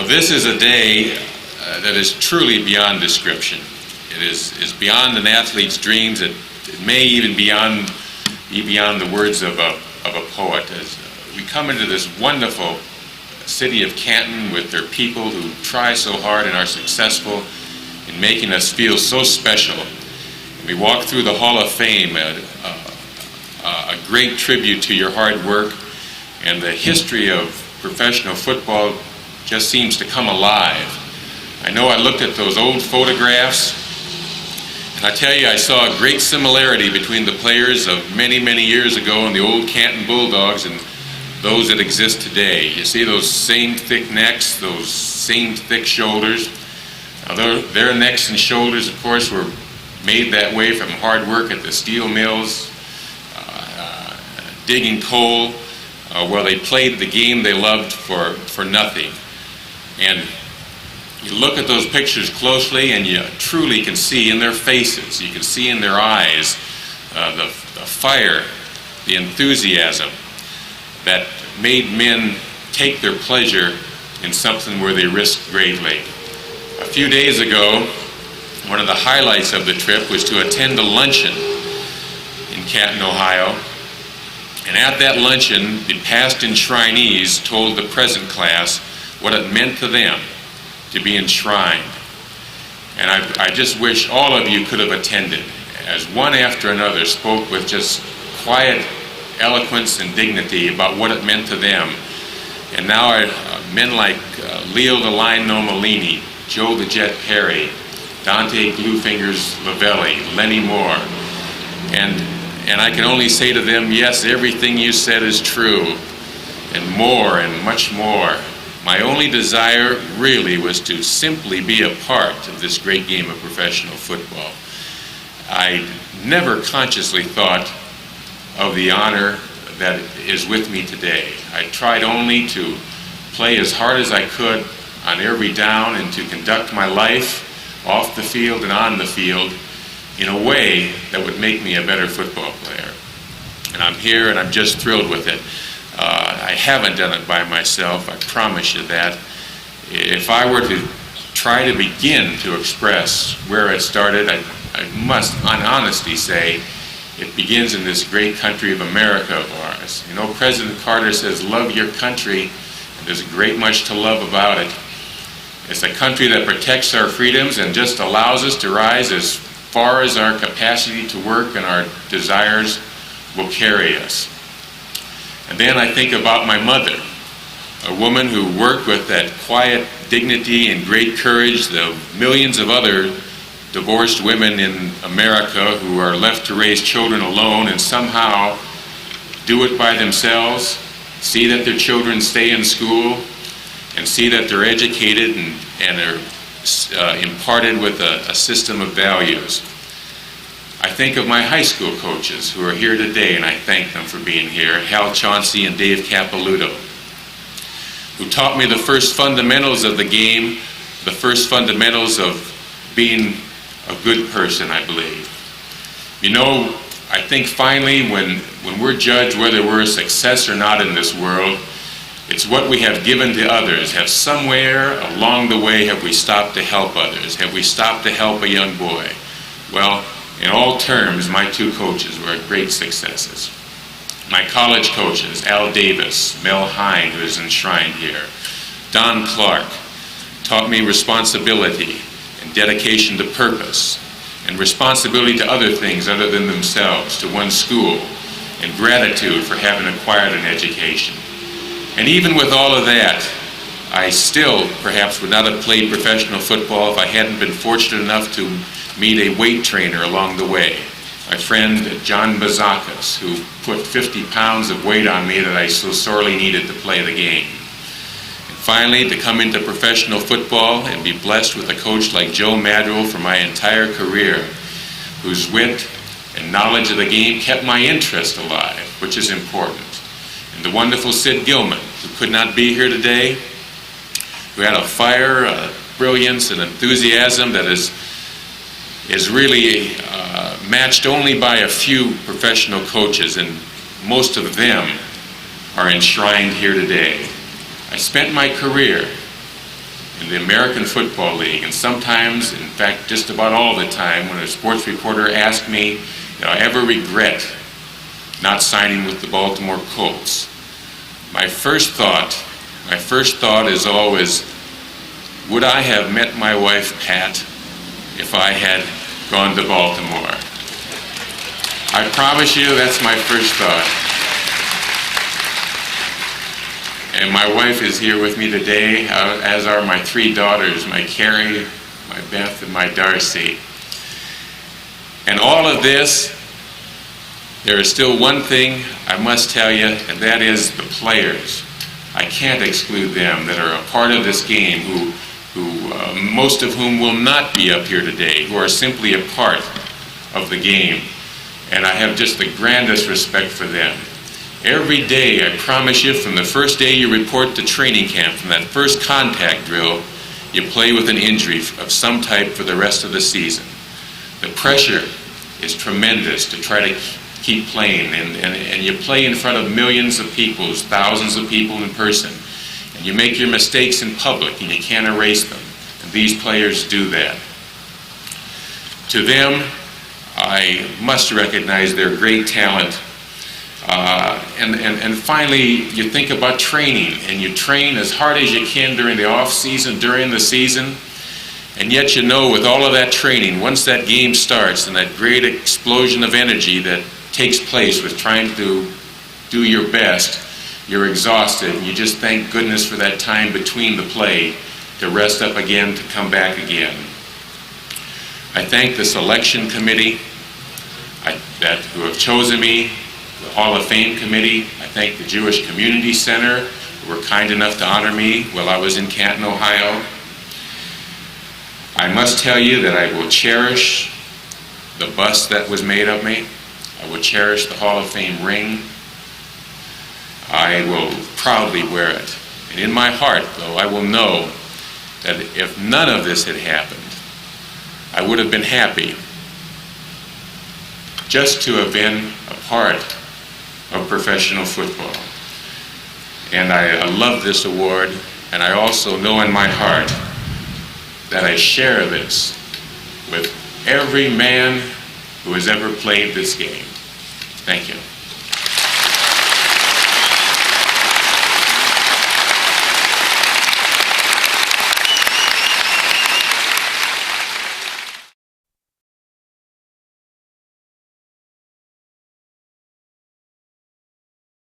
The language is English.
This is a day that is truly beyond description. It is beyond an athlete's dreams. It may even be beyond the words of a poet. As we come into this wonderful city of Canton with their people who try so hard and are successful in making us feel so special. And we walk through the Hall of Fame, a great tribute to your hard work, and the history of professional football just seems to come alive. I know I looked at those old photographs, and I tell you, I saw a great similarity between the players of many, many years ago and the old Canton Bulldogs and those that exist today. You see those same thick necks, those same thick shoulders. Now their necks and shoulders, of course, were made that way from hard work at the steel mills, digging coal, while they played the game they loved for nothing. And you look at those pictures closely and you truly can see in their faces, you can see in their eyes the fire, the enthusiasm that made men take their pleasure in something where they risked greatly. A few days ago, one of the highlights of the trip was to attend a luncheon in Canton, Ohio. And at that luncheon, the past enshrinees told the present class what it meant to them to be enshrined. And I just wish all of you could have attended, as one after another spoke with just quiet eloquence and dignity about what it meant to them. And now men like Leo the Lion Nomolini, Joe the Jet Perry, Dante Bluefingers Lavelli, Lenny Moore. And I can only say to them, yes, everything you said is true, and more and much more. My only desire really was to simply be a part of this great game of professional football. I never consciously thought of the honor that is with me today. I tried only to play as hard as I could on every down and to conduct my life off the field and on the field in a way that would make me a better football player. And I'm here and I'm just thrilled with it. I haven't done it by myself, I promise you that. If I were to try to begin to express where it started, I must in honesty say it begins in this great country of America of ours. You know, President Carter says, love your country, and there's great much to love about it. It's a country that protects our freedoms and just allows us to rise as far as our capacity to work and our desires will carry us. And then I think about my mother, a woman who worked with that quiet dignity and great courage the millions of other divorced women in America who are left to raise children alone and somehow do it by themselves, see that their children stay in school, and see that they're educated and are imparted with a system of values. I think of my high school coaches who are here today, and I thank them for being here, Hal Chauncey and Dave Capilouto, who taught me the first fundamentals of the game, the first fundamentals of being a good person, I believe. You know, I think finally when we're judged whether we're a success or not in this world, it's what we have given to others. Have somewhere along the way have we stopped to help others? Have we stopped to help a young boy? Well, in all terms, my two coaches were great successes. My college coaches, Al Davis, Mel Hine, who is enshrined here, Don Clark, taught me responsibility and dedication to purpose and responsibility to other things other than themselves, to one's school, and gratitude for having acquired an education. And even with all of that, I still perhaps would not have played professional football if I hadn't been fortunate enough to meet a weight trainer along the way, my friend John Bazakis, who put 50 pounds of weight on me that I so sorely needed to play the game. And finally, to come into professional football and be blessed with a coach like Joe Madrill for my entire career, whose wit and knowledge of the game kept my interest alive, which is important. And the wonderful Sid Gilman, who could not be here today, who had a fire, a brilliance, and enthusiasm that is really matched only by a few professional coaches, and most of them are enshrined here today. I spent my career in the American Football League. And sometimes, in fact, just about all the time, when a sports reporter asks me, did I ever regret not signing with the Baltimore Colts? My first thought is always, would I have met my wife, Pat, if I had gone to Baltimore? I promise you, that's my first thought. And my wife is here with me today, as are my three daughters, my Carrie, my Beth, and my Darcy. And all of this, there is still one thing I must tell you, and that is the players. I can't exclude them that are a part of this game, who most of whom will not be up here today, who are simply a part of the game. And I have just the grandest respect for them. Every day, I promise you, from the first day you report to training camp, from that first contact drill, you play with an injury of some type for the rest of the season. The pressure is tremendous to try to keep playing, and you play in front of millions of people, thousands of people in person, and you make your mistakes in public, and you can't erase them. And these players do that. To them, I must recognize their great talent. And finally, you think about training, and you train as hard as you can during the off season, during the season, and yet you know with all of that training, once that game starts and that great explosion of energy that takes place with trying to do your best, you're exhausted, and you just thank goodness for that time between the play to rest up again, to come back again. I thank the selection committee who have chosen me, the Hall of Fame committee. I thank the Jewish Community Center, who were kind enough to honor me while I was in Canton, Ohio. I must tell you that I will cherish the bust that was made of me. I will cherish the Hall of Fame ring. I will proudly wear it. And in my heart, though, I will know that if none of this had happened, I would have been happy just to have been a part of professional football. And I love this award, and I also know in my heart that I share this with every man who has ever played this game. Thank you.